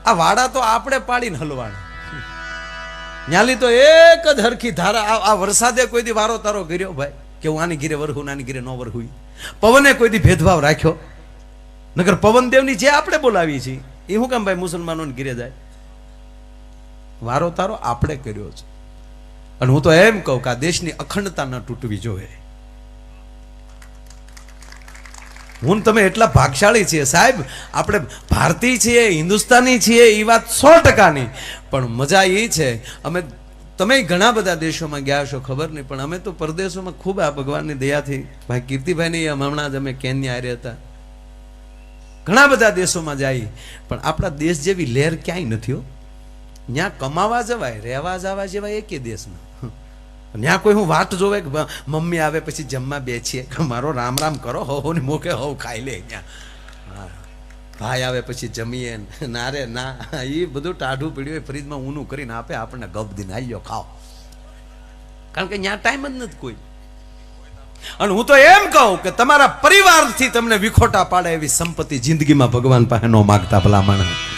આ વાડા તો આપણે પાડીને હલવાના. ન્યાલી તો એક જ હરખી ધારા. આ વરસાદે કોઈ દી વારો તારો કર્યો ભાઈ કે હું આની ઘીરે વરહું આની ઘીરે ન વરહું? પવને કોઈ દી ભેદભાવ રાખ્યો? નગર પવન દેવની જે આપણે બોલાવી છીએ એ શું કામ ભાઈ મુસલમાનોને ઘીરે જાય? વારો તારો આપણે કર્યો છે. અને હું તો એમ કહું કે આ દેશની અખંડતા ન તૂટવી જોઈએ. હું તમે એટલા ભાગશાળી છીએ સાહેબ. આપણે ભારતીય છીએ, હિન્દુસ્તાની છીએ, એ વાત 100%ની. પણ મજા એ છે, અમે તમે ઘણા બધા દેશોમાં ગયા છો ખબર નહીં, પણ અમે તો પરદેશોમાં ખૂબ આ ભગવાનની દયાથી ભાઈ કીર્તિભાઈની હમણાં જ અમે કેન્યા આવ્યા હતા. ઘણા બધા દેશોમાં જાય, પણ આપણા દેશ જેવી લહેર ક્યાંય નથી હો. ત્યાં કમાવા જવાય, રહેવા જવા જેવા એકે દેશમાં. ત્યાં કોઈ હું વાટ જોવે કે મમ્મી આવે પછી જમવા બેસીએ, મારો રામ રામ કરો, હો ને મોકે હો ખાઈ લે. ત્યાં ભાઈ આવે પછી જમીએ. ના રે ના, એ બધું ટાઢું પીડ્યું હોય ફ્રીજમાં ઊનું કરીને આપે આપણને, ગપ દીને આવી જાઓ ખાઓ. કારણ કે ત્યાં ટાઈમ જ નથી કોઈ. અને હું તો એમ કહું કે તમારા પરિવારથી તમને વિખોટા પાડે એવી સંપત્તિ જિંદગીમાં ભગવાન પાસે ન માગતા ભલા માણસ.